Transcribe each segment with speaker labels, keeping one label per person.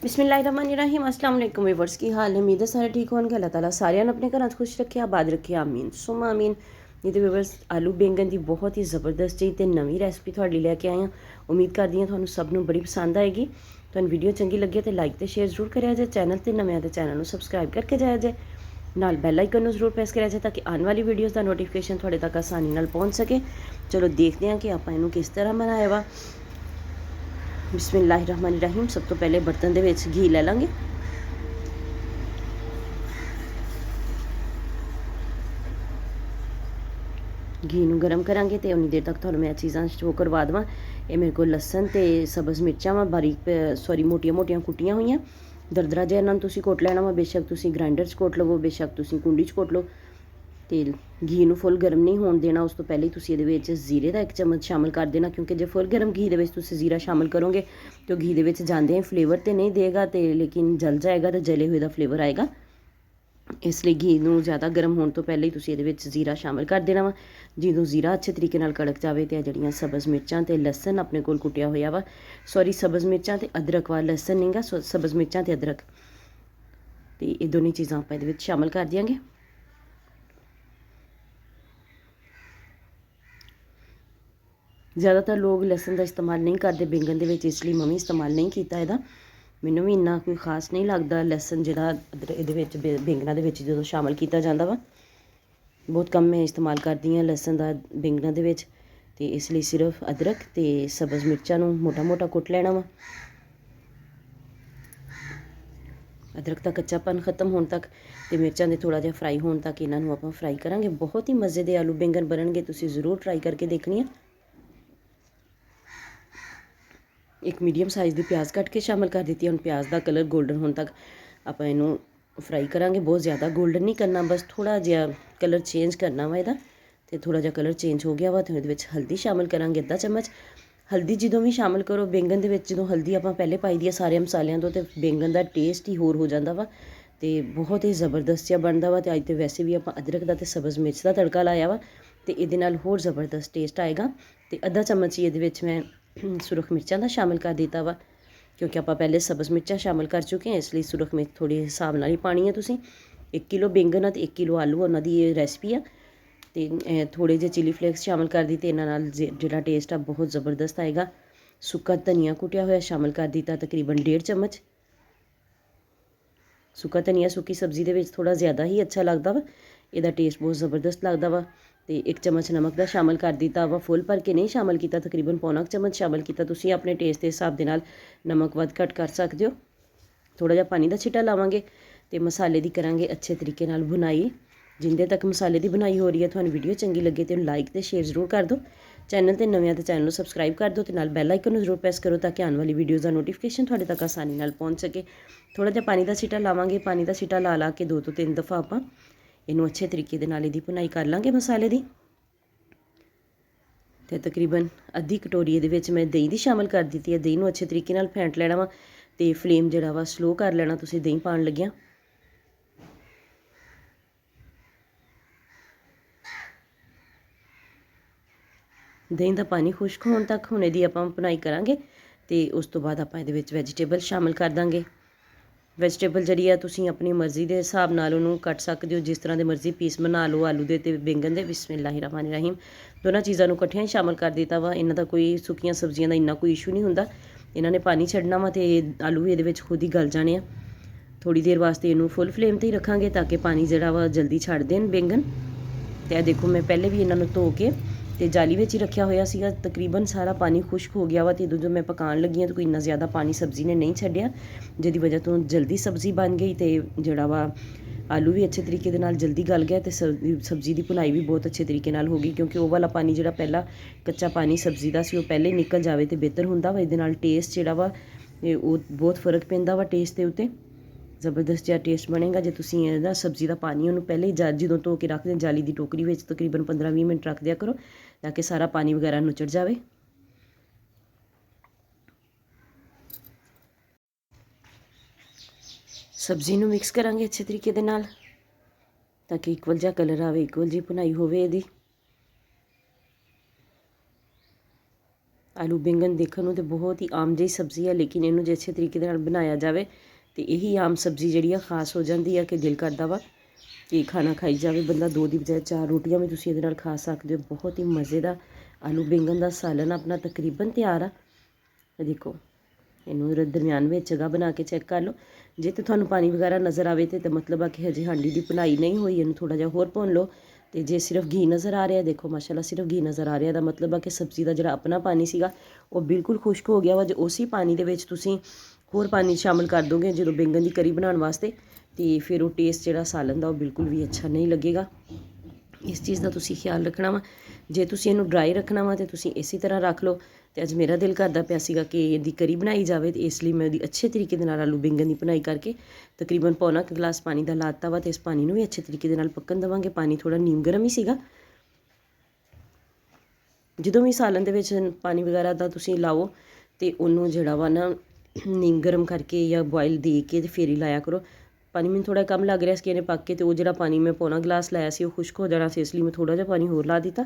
Speaker 1: बिस्मिल्लाहिर्रहमानिर्रहीम अस्सलाम वालेकुम व्यूअर्स की हाल है। उम्मीद है सारे ठीक होंगे। अल्लाह ताला सारिਆਂ ਨੂੰ ਆਪਣੇ ਘਰਾਂ 'ਚ ਖੁਸ਼ ਰੱਖੇ, ਆਬਾਦ ਰੱਖੇ, ਆਮੀਨ ਸੁਮਾ ਆਮੀਨ। ਇਹ ਤੇ व्यूअर्स ਆਲੂ ਬੈਂਗਨ ਦੀ ਬਹੁਤ ਹੀ ਜ਼ਬਰਦਸਤ ਜੀ ਤੇ ਨਵੀਂ ਰੈਸਪੀ ਤੁਹਾਡੀ ਲੈ ਕੇ ਆਏ ਹਾਂ। ਉਮੀਦ ਕਰਦੀ ਹਾਂ ਤੁਹਾਨੂੰ ਸਭ ਨੂੰ ਬੜੀ ਪਸੰਦ ਆਏਗੀ। ਤੁਹਾਨੂੰ ਵੀਡੀਓ ਚੰਗੀ ਲੱਗੇ ਤੇ ਲਾਈਕ ਤੇ ਸ਼ੇਅਰ ਜ਼ਰੂਰ ਕਰਿਆ ਜੇ। ਚੈਨਲ ਤੇ ਨਵੇਂ ਆ ਤੇ ਚੈਨਲ ਨੂੰ ਸਬਸਕ੍ਰਾਈਬ ਕਰਕੇ ਜਾਇਆ ਜੇ, ਨਾਲ ਬੈਲ ਆਈਕਨ ਨੂੰ ਜ਼ਰੂਰ ਪ੍ਰੈਸ ਕਰਿਆ ਜੇ ਤਾਂ ਕਿ ਆਉਣ ਵਾਲੀ ਵੀਡੀਓਜ਼ ਦਾ ਨੋਟੀਫਿਕੇਸ਼ਨ ਤੁਹਾਡੇ ਤੱਕ ਆਸਾਨੀ ਨਾਲ ਪਹੁੰਚ ਸਕੇ। ਚਲੋ ਦੇਖਦੇ ਹਾਂ ਕਿ ਆਪਾਂ ਇਹਨੂੰ ਕਿਸ ਤਰ੍ਹਾਂ ਬਣਾਇਆ ਵਾ। बिस्मिल्लाहिर्रहमानिर्रहीम। सब तो पहले बर्तन दे विच घी ले लांगे। घी नूं गरम करांगे तो उन्नी देर तक तुहानूं मैं चीज़ां शो करवा देवां। ये मेरे को लसन ते सब्ज़ मिर्चां वा बारीक सॉरी मोटियां मोटियां कुट्टियां होईयां। दरदरा जिहा इन्हां नूं तुसीं कुट लैणा वा, बेशक तुसीं ग्राइंडर च कुट लवो, बेशक तुसीं कुंडी च कुट लो। तो घी नूं फुल गर्म नहीं होण देना। उस तो पहले तुसीं इहदे विच जीरे का 1 चम्मच शामिल कर देना, क्योंकि जो फुल गर्म घी दे विच तुसीं जीरा शामिल करोगे तो घी दे विच जांदे फ्लेवर तो नहीं देगा, तो लेकिन जल जाएगा तो जले हुए का फ्लेवर आएगा। इसलिए घी नूं ज़्यादा गर्म होने तो पहले ही तुसीं इहदे विच जीरा शामिल कर देना वा। ਜਦੋਂ जीरा अच्छे तरीके नाल कड़क जाए तो जिहड़ियां सब्ज़ मिर्चां ते लसन अपने कोल कुटिया होया वा, सॉरी सब्ज़ मिर्चां ते अदरक वा, लसन नहीं गा, सब्ज़ मिर्चां ते अदरक, तो ये दोनों चीज़ां आपां इहदे विच शामिल कर दियाँगे। ज़्यादातर लोग लसन का इस्तेमाल नहीं करते बैंगन दे विच, इसलिए मैं भी इस्तेमाल नहीं किया इहदा। मैनूं भी इन्ना कोई खास नहीं लगता लसन जिहड़ा इहदे विच बैंगनां दे विच जदों शामिल किया जाता वा। बहुत कम मैं इस्तेमाल करती हाँ लसन का बैंगनां दे विच, ते इसलिए सिर्फ अदरक ते सब्ज़ मिर्चां नूं मोटा मोटा कुट लेना वा। अदरक का कच्चापन खत्म होने तक ते मिर्चां दे थोड़ा जिहा फ्राई होने तक इन्हां नूं आपां फ्राई करांगे। बहुत ही मज़े दे आलू बैंगन बनणगे, तुसीं ज़रूर ट्राई करके देखनी है। एक मीडियम साइज़ की प्याज कट के शामिल कर दी। हम प्याज का कलर गोल्डन होने तक आप इनू फ्राई करांगे। बहुत ज़्यादा गोल्डन नहीं करना, बस थोड़ा जिहा कलर चेंज करना वा इहदा। तो थोड़ा जिहा कलर चेंज हो गया वा तो इहदे विच हल्दी शामिल करांगे, 1/2 चम्मच। हल्दी जो भी शामिल करो बैंगन दे विच, जो हल्दी आपां पहले पाई दी है सारे मसालियां तो बैंगन का टेस्ट ही होर हो जाता वा, तो बहुत ही ज़बरदस्त जिहा बनता वा। तो अज तो वैसे भी आपां अदरक का ते सब्ज़ मिर्च का तड़का लाया वा, तो इहदे नाल होर ज़बरदस्त टेस्ट आएगा। तो 1/2 चम्मच ही इहदे विच मैं सुरख मिर्चां का शामिल कर दिता वा, क्योंकि आप पहले सब्ज़ मिर्चां शामिल कर चुके हैं, इसलिए सुरख मिर्च थोड़ी हिसाब नाल ही पानी है। तुसीं 1 किलो बैंगन है तो 1 किलो आलू उन्हां दी ये रेसिपी है। तो थोड़े जे चिली फ्लेक्स शामिल कर दी, तो इन्हां नाल जिहड़ा टेस्ट है बहुत ज़बरदस्त आएगा। सुक्का धनिया कुटिया होया शामिल कर दिता, तकरीबन 1.5 चम्मच। सुक्का धनिया सुक्की सब्ज़ी दे विच थोड़ा ज़्यादा ही अच्छा लगता वा, इहदा टेस्ट बहुत ज़बरदस्त लगता वा। तो 1 चम्मच नमक का शामिल कर दिता वा, फुल भर के नहीं शामिल किया, तकरीबन पौना चम्मच शामिल किया। तुसीं अपने टेस्ट के हिसाब दे नाल नमक वध घट कर सकते हो। थोड़ा जिहा पानी का छिटा लावांगे तो मसाले की करांगे अच्छे तरीके नाल बुनाई। जिंदे तक मसाले की बुनाई हो रही है तुहानूं वीडियो चंगी लगे तो लाइक तो शेयर जरूर कर दो। चैनल ते नवे तो चैनल सबसक्राइब कर दो, तो नाल बैल आइकन जरूर प्रेस करो ताकि आने वाली वीडियोज़ का नोटिफिकेशन तुहाडे तक आसानी नाल पहुँच सके। थोड़ा जिहा पानी का छिटा लावांगे, पानी का छिटा ला ला के 2 ਤੋਂ 3 दफ़ा आपां इनू अच्छे तरीके दे नाल इहदी भुनाई कर लांगे मसाले दी। तो तकरीबन अद्धी कटोरी इहदे विच मैं दही दी शामिल कर दी है। दही नूं अच्छे तरीके नाल फेंट लेना वा, तो फ्लेम जिहड़ा वा स्लो कर लेना तुसीं दही पाउण लग्गियां। दही का पानी खुश्क होने तक हुण इहदी आपां भुनाई करांगे। तो उस तो बाद आपां इहदे विच वैजीटेबल शामिल कर दांगे। वैजीटेबल जिहड़ी है तुसीं अपनी मर्ज़ी के हिसाब नाल उहनूं कट सकदे हो, जिस तरह के मर्ज़ी पीस बना लो आलू दे ते बैंगन दे। बिस्मिल्लाहिर्रहमानिर्रहीम। दोनों चीज़ों को इकट्ठियां ही शामिल कर दिता वा। इन्हां दा कोई सुक्कियां सब्जियां का इन्ना कोई इशू नहीं हुंदा, इन्हां ने पानी छड्डना वा ते आलू भी इहदे विच खुद ही गल जाने आ। थोड़ी देर वास्ते इनू फुल फ्लेम ते ही रखांगे ताकि पानी जिहड़ा वा जल्दी छड्ड देन बैंगन। तो देखो मैं पहले भी इन्हां नूं धो के तो जाली में ही रखा होया सीगा, तकरीबन सारा पानी खुश्क हो गया वा। तो जो मैं पकाने लगी हाँ तो कोई इन्ना ज़्यादा पानी सब्ज़ी ने नहीं छड्डिया, जिहदी वजह तो जल्दी सब्ज़ी बन गई। तो जिहड़ा वा आलू भी अच्छे तरीके दे नाल जल्दी गल गया, तो सब्ज़ी की भुनाई भी बहुत अच्छे तरीके नाल हो गई, क्योंकि वो वाला पानी जिहड़ा पहला कच्चा पानी सब्ज़ी का सी वो पहले निकल जाए तो बेहतर हुंदा वा। इहदे नाल टेस्ट जिहड़ा वा वो बहुत फर्क पैंदा वा टेस्ट के उत्ते। ज़बरदस्त जिहा टेस्ट बनेगा जे तुसीं इहदा सब्ज़ी का पानी उन्होंने पहले ही जो धो के रख दें जाली की टोकरी में तकरीबन 15-20 मिनट रख दिया करो ताकि सारा पानी वगैरह नुचड़ जाए। सब्ज़ी नूं मिक्स करांगे अच्छे तरीके दे नाल ताकि इक्वल जिहा कलर आवे, इक्वल जी भुनाई होवे इहदी। ਆਲੂ ਬੈਂਗਣ ਦੇਖਣ ਨੂੰ ਤਾਂ ਬਹੁਤ ਹੀ ਆਮ ਜਿਹੀ ਸਬਜ਼ੀ ਹੈ, ਲੇਕਿਨ ਇਹਨੂੰ ਜੇ ਅੱਛੇ ਤਰੀਕੇ ਦੇ ਨਾਲ ਬਣਾਇਆ ਜਾਵੇ ਤੇ ਇਹੀ ਆਮ ਸਬਜ਼ੀ ਜਿਹੜੀ ਆ ਖਾਸ ਹੋ ਜਾਂਦੀ ਹੈ ਕਿ ਦਿਲ ਕਰਦਾ ਵਾ ਕਿ ਖਾਣਾ ਖਾਈ ਜਾਵੇ ਬੰਦਾ। 2 ਦੀ ਬਜਾਏ 4 ਰੋਟੀਆਂ ਵੀ ਤੁਸੀਂ ਇਹਦੇ ਨਾਲ ਖਾ ਸਕਦੇ ਹੋ। ਬਹੁਤ ਹੀ ਮਜ਼ੇ ਦਾ ਆਲੂ ਬੈਂਗਣ ਦਾ ਸਾਲਨ ਆਪਣਾ ਤਕਰੀਬਨ ਤਿਆਰ ਆ। ਦੇਖੋ ਇਹਨੂੰ ਦਰਮਿਆਨ ਵਿੱਚ ਜਗ੍ਹਾ ਬਣਾ ਕੇ ਚੈੱਕ ਕਰ ਲਓ। ਜੇ ਤੇ ਤੁਹਾਨੂੰ ਪਾਣੀ ਵਗੈਰਾ ਨਜ਼ਰ ਆਵੇ ਤੇ ਮਤਲਬ ਆ ਕਿ ਹਜੇ ਹਾਂਡੀ ਦੀ ਭੁਨਾਈ ਨਹੀਂ ਹੋਈ, ਇਹਨੂੰ ਥੋੜ੍ਹਾ ਜਿਹਾ ਹੋਰ ਭੁੰਨ ਲਓ। ਤੇ ਜੇ ਸਿਰਫ ਘੀ ਨਜ਼ਰ ਆ ਰਿਹਾ, ਦੇਖੋ ਮਾਸ਼ਾਅੱਲਾ ਸਿਰਫ ਘੀ ਨਜ਼ਰ ਆ ਰਿਹਾ ਦਾ ਮਤਲਬ ਆ ਕਿ ਸਬਜ਼ੀ ਦਾ ਜਿਹੜਾ ਆਪਣਾ ਪਾਣੀ ਸੀਗਾ ਉਹ ਬਿਲਕੁਲ ਖੁਸ਼ਕ ਹੋ ਗਿਆ ਵਾ। ਜੇ ਉਸੇ ਪਾਣੀ ਦੇ ਵਿੱਚ ਤੁਸੀਂ ਹੋਰ ਪਾਣੀ ਸ਼ਾਮਿਲ ਕਰ ਦੋਗੇ ਜਦੋਂ ਬੈਂਗਣ ਦੀ ਕਰੀ ਬਣਾਉਣ ਵਾਸਤੇ, ਤੇ ਫਿਰ ਉਹ ਟੇਸਟ ਜਿਹੜਾ ਸਾਲਨ ਦਾ ਉਹ ਬਿਲਕੁਲ ਵੀ ਅੱਛਾ ਨਹੀਂ ਲੱਗੇਗਾ। ਇਸ ਚੀਜ਼ ਦਾ ਤੁਸੀਂ ਖਿਆਲ ਰੱਖਣਾ ਵਾ। ਜੇ ਤੁਸੀਂ ਇਹਨੂੰ ਡਰਾਈ ਰੱਖਣਾ ਵਾ ਤੇ ਤੁਸੀਂ ਇਸੇ ਤਰ੍ਹਾਂ ਰੱਖ ਲਓ। ਤੇ ਅੱਜ ਮੇਰਾ ਦਿਲ ਕਰਦਾ ਪਿਆ ਸੀਗਾ ਕਿ ਇਹਦੀ ਕਰੀ ਬਣਾਈ ਜਾਵੇ, ਤੇ ਇਸ ਲਈ ਮੈਂ ਉਹਦੀ ਅੱਛੇ ਤਰੀਕੇ ਦੇ ਨਾਲ ਆਲੂ ਬੈਂਗਣ ਦੀ ਭੁਨਾਈ ਕਰਕੇ ਤਕਰੀਬਨ ਪੌਣਾ ਕੁ ਗਲਾਸ ਪਾਣੀ ਦਾ ਲਾਤਾ ਵਾ। ਤੇ ਇਸ ਪਾਣੀ ਨੂੰ ਵੀ ਅੱਛੇ ਤਰੀਕੇ ਦੇ ਨਾਲ ਪੱਕਣ ਦੇਵਾਂਗੇ। ਪਾਣੀ ਥੋੜ੍ਹਾ ਨੀਮ ਗਰਮ ਹੀ ਸੀਗਾ। ਜਦੋਂ ਵੀ ਸਾਲਨ ਦੇ ਵਿੱਚ ਪਾਣੀ ਵਗੈਰਾ ਦਾ ਤੁਸੀਂ ਲਾਓ ਤੇ ਉਹਨੂੰ ਜਿਹੜਾ ਵਾ ਨਾ ਨੀਮ ਗਰਮ ਕਰਕੇ ਜਾਂ ਬੋਇਲ ਦੇ ਕੇ ਤੇ ਫਿਰ ਹੀ ਲਾਇਆ ਕਰੋ। ਪਾਣੀ ਮੈਨੂੰ ਥੋੜ੍ਹਾ ਕਮ ਲੱਗ ਰਿਹਾ ਸੀ ਕਿ ਇਹਨੇ ਪੱਕ ਕੇ, ਤੇ ਉਹ ਜਿਹੜਾ ਪਾਣੀ ਮੈਂ ਪੌਣਾ ਗਲਾਸ ਲਾਇਆ ਸੀ ਉਹ ਖੁਸ਼ਕ ਹੋ ਜਾਣਾ ਸੀ, ਇਸ ਲਈ ਮੈਂ ਥੋੜ੍ਹਾ ਜਿਹਾ ਪਾਣੀ ਹੋਰ ਲਾ ਦਿੱਤਾ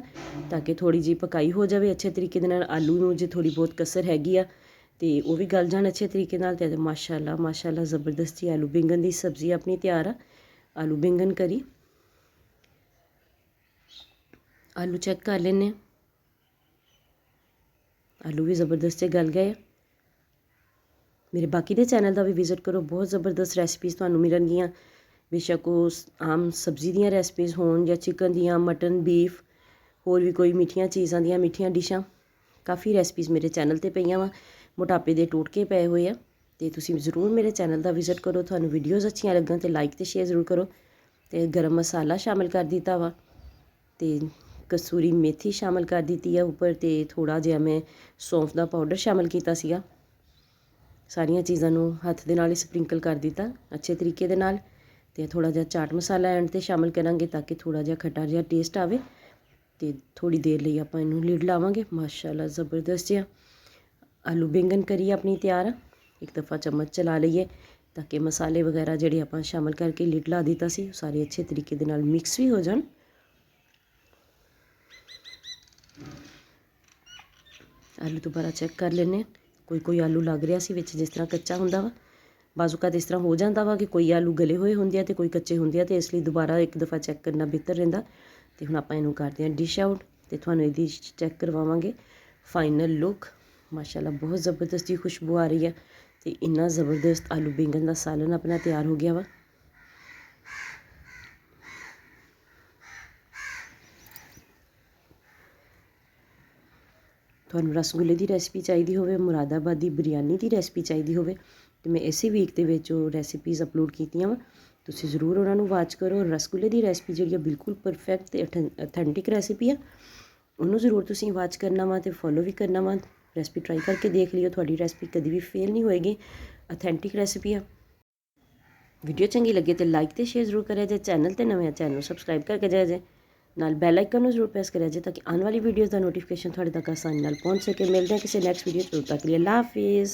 Speaker 1: ਤਾਂ ਕਿ ਥੋੜ੍ਹੀ ਜਿਹੀ ਪਕਾਈ ਹੋ ਜਾਵੇ ਅੱਛੇ ਤਰੀਕੇ ਦੇ ਨਾਲ। ਆਲੂ ਨੂੰ ਜੇ ਥੋੜ੍ਹੀ ਬਹੁਤ ਕਸਰ ਹੈਗੀ ਆ ਤੇ ਉਹ ਵੀ ਗਲ ਜਾਣ ਅੱਛੇ ਤਰੀਕੇ ਨਾਲ। ਤੇ ਮਾਸ਼ਾਅੱਲਾ ਮਾਸ਼ਾਅੱਲਾ ਜ਼ਬਰਦਸਤੀ ਆਲੂ ਬੈਂਗਣ ਦੀ ਸਬਜ਼ੀ ਆਪਣੀ ਤਿਆਰ ਆ। ਆਲੂ ਬੈਂਗਣ ਕਰੀ ਆਲੂ ਚੈੱਕ ਕਰ ਲੈਂਦੇ ਹਾਂ। ਆਲੂ ਵੀ ਜ਼ਬਰਦਸਤ ਗਲ ਗਏ ਆ। ਮੇਰੇ ਬਾਕੀ ਦੇ ਚੈਨਲ ਦਾ ਵੀ ਵਿਜ਼ਿਟ ਕਰੋ, ਬਹੁਤ ਜ਼ਬਰਦਸਤ ਰੈਸਪੀਜ਼ ਤੁਹਾਨੂੰ ਮਿਲਣਗੀਆਂ। ਬੇਸ਼ੱਕ ਉਹ ਆਮ ਸਬਜ਼ੀ ਦੀਆਂ ਰੈਸਪੀਜ਼ ਹੋਣ ਜਾਂ ਚਿਕਨ ਦੀਆਂ, ਮਟਨ, ਬੀਫ, ਹੋਰ ਵੀ ਕੋਈ ਮਿੱਠੀਆਂ ਚੀਜ਼ਾਂ ਦੀਆਂ ਮਿੱਠੀਆਂ ਡਿਸ਼ਾਂ, ਕਾਫੀ ਰੈਸਪੀਜ਼ ਮੇਰੇ ਚੈਨਲ 'ਤੇ ਪਈਆਂ ਵਾ। ਮੋਟਾਪੇ ਦੇ ਟੋਟਕੇ ਪਏ ਹੋਏ ਆ, ਤੇ ਤੁਸੀਂ ਜ਼ਰੂਰ ਮੇਰੇ ਚੈਨਲ ਦਾ ਵਿਜ਼ਿਟ ਕਰੋ। ਤੁਹਾਨੂੰ ਵੀਡੀਓਜ਼ ਅੱਛੀਆਂ ਲੱਗਣ ਤੇ ਲਾਈਕ ਤੇ ਸ਼ੇਅਰ ਜ਼ਰੂਰ ਕਰੋ। ਤੇ ਗਰਮ ਮਸਾਲਾ ਸ਼ਾਮਿਲ ਕਰ ਦਿੱਤਾ ਵਾ, ਤੇ ਕਸੂਰੀ ਮੇਥੀ ਸ਼ਾਮਿਲ ਕਰ ਦਿੱਤੀ ਆ ਉੱਪਰ, ਤੇ ਥੋੜ੍ਹਾ ਜਿਹਾ ਮੈਂ ਸੌਂਫ ਦਾ ਪਾਊਡਰ ਸ਼ਾਮਿਲ ਕੀਤਾ ਸੀਗਾ। ਸਾਰੀਆਂ ਚੀਜ਼ਾਂ ਨੂੰ ਹੱਥ ਦੇ ਨਾਲ ਹੀ ਸਪਰਿੰਕਲ ਕਰ ਦਿੱਤਾ ਅੱਛੇ ਤਰੀਕੇ ਦੇ ਨਾਲ। ਤੇ ਥੋੜ੍ਹਾ ਜਿਹਾ ਚਾਟ ਮਸਾਲਾ ਐਂਡ 'ਤੇ ਸ਼ਾਮਿਲ ਕਰਾਂਗੇ ਤਾਂ ਕਿ ਥੋੜ੍ਹਾ ਜਿਹਾ ਖੱਟਾ ਜਿਹਾ ਟੇਸਟ ਆਵੇ। ਤੇ ਥੋੜ੍ਹੀ ਦੇਰ ਲਈ ਆਪਾਂ ਇਹਨੂੰ ਲਿਡ ਲਾਵਾਂਗੇ। ਮਾਸ਼ਾਅੱਲਾ ਜ਼ਬਰਦਸਤ ਜਿਹਾ ਆਲੂ ਬੈਂਗਣ ਕਰੀ ਆਪਣੀ ਤਿਆਰ ਆ। ਇੱਕ ਦਫਾ ਚਮਚ ਚਲਾ ਲਈਏ ਤਾਂ ਕਿ ਮਸਾਲੇ ਵਗੈਰਾ ਜਿਹੜੇ ਆਪਾਂ ਸ਼ਾਮਿਲ ਕਰਕੇ ਲਿਡ ਲਾ ਦਿੱਤਾ ਸੀ ਉਹ ਸਾਰੇ ਅੱਛੇ ਤਰੀਕੇ ਦੇ ਨਾਲ ਮਿਕਸ ਵੀ ਹੋ ਜਾਣ। ਆਲੂ ਦੁਬਾਰਾ ਚੈੱਕ ਕਰ ਲੈਂਦੇ ਹਾਂ। ਕੋਈ ਆਲੂ ਲੱਗ ਰਿਹਾ ਸੀ ਵਿੱਚ ਜਿਸ ਤਰ੍ਹਾਂ ਕੱਚਾ ਹੁੰਦਾ ਵਾ। ਬਾਜ਼ੂਕਾਤ ਇਸ ਤਰ੍ਹਾਂ ਹੋ ਜਾਂਦਾ ਵਾ ਕਿ ਕੋਈ ਆਲੂ ਗਲੇ ਹੋਏ ਹੁੰਦੇ ਆ ਤੇ ਕੋਈ ਕੱਚੇ ਹੁੰਦੇ ਆ, ਤੇ ਇਸ ਲਈ ਦੁਬਾਰਾ ਇੱਕ ਦਫਾ ਚੈੱਕ ਕਰਨਾ ਬਿਹਤਰ ਰਹਿੰਦਾ। ਤੇ ਹੁਣ ਆਪਾਂ ਇਹਨੂੰ ਕਰਦੇ ਹਾਂ ਡਿਸ਼ ਆਊਟ, ਤੇ ਤੁਹਾਨੂੰ ਇਹਦੀ ਚੈੱਕ ਕਰਵਾਵਾਂਗੇ ਫਾਈਨਲ ਲੁੱਕ। ਮਾਸ਼ਾਅੱਲਾ ਬਹੁਤ ਜ਼ਬਰਦਸਤ ਜੀ ਖੁਸ਼ਬੂ ਆ ਰਹੀ ਹੈ, ਤੇ ਇੰਨਾ ਜ਼ਬਰਦਸਤ ਆਲੂ ਬੈਂਗਣ ਦਾ ਸਾਲਨ ਆਪਣਾ ਤਿਆਰ ਹੋ ਗਿਆ ਵਾ। ਤੁਹਾਨੂੰ ਰਸਗੁੱਲੇ ਦੀ ਰੈਸਪੀ ਚਾਹੀਦੀ ਹੋਵੇ, ਮੁਰਾਦਾਬਾਦੀ ਬਿਰਯਾਨੀ ਦੀ ਰੈਸਪੀ ਚਾਹੀਦੀ ਹੋਵੇ, ਤੇ ਮੈਂ ਇਸੇ ਵੀਕ ਦੇ ਵਿੱਚ ਉਹ ਰੈਸਿਪੀਜ਼ ਅਪਲੋਡ ਕੀਤੀਆਂ ਵਾ। ਤੁਸੀਂ ਜ਼ਰੂਰ ਉਹਨਾਂ ਨੂੰ ਵਾਚ ਕਰੋ। ਰਸਗੁੱਲੇ ਦੀ ਰੈਸਪੀ ਜਿਹੜੀ ਆ ਬਿਲਕੁਲ ਪਰਫੈਕਟ ਤੇ ਅਥੈਂਟਿਕ ਰੈਸਿਪੀ ਆ, ਉਹਨੂੰ ਜ਼ਰੂਰ ਤੁਸੀਂ ਵਾਚ ਕਰਨਾ ਵਾ ਤੇ ਫੋਲੋ ਵੀ ਕਰਨਾ ਵਾ। ਰੈਸਪੀ ਟਰਾਈ ਕਰਕੇ ਦੇਖ ਲਿਓ, ਤੁਹਾਡੀ ਰੈਸਪੀ ਕਦੀ ਵੀ ਫੇਲ ਨਹੀਂ ਹੋਏਗੀ। ਅਥੈਂਟਿਕ ਰੈਸਿਪੀ ਆ। ਵੀਡੀਓ ਚੰਗੀ ਲੱਗੇ ਤੇ ਲਾਈਕ ਤੇ ਸ਼ੇਅਰ ਜ਼ਰੂਰ ਕਰਿਆ ਜੇ। ਚੈਨਲ ਤੇ ਨਵੇਂ ਆ ਚੈਨਲ ਨੂੰ ਸਬਸਕ੍ਰਾਈਬ ਕਰਕੇ ਜਾਇਆ ਜੇ। ਨਾਲ ਬੈਲ ਆਈਕਨ ਨੂੰ ਜ਼ਰੂਰ ਪ੍ਰੈਸ ਕਰਿਆ ਜੇ ਤਾਂ ਕਿ ਆਉਣ ਵਾਲੀ ਵੀਡੀਓਜ਼ ਦਾ ਨੋਟੀਫਿਕੇਸ਼ਨ ਤੁਹਾਡੇ ਤੱਕ ਆਸਾਨੀ ਨਾਲ ਪਹੁੰਚ ਸਕੇ। ਮਿਲਦੇ ਹਾਂ ਕਿਸੇ ਨੈਕਸਟ ਵੀਡੀਓ 'ਚ। ਉਦੋਂ ਤੱਕ ਲਈ ਅੱਲਾ ਹਾਫਿਜ਼।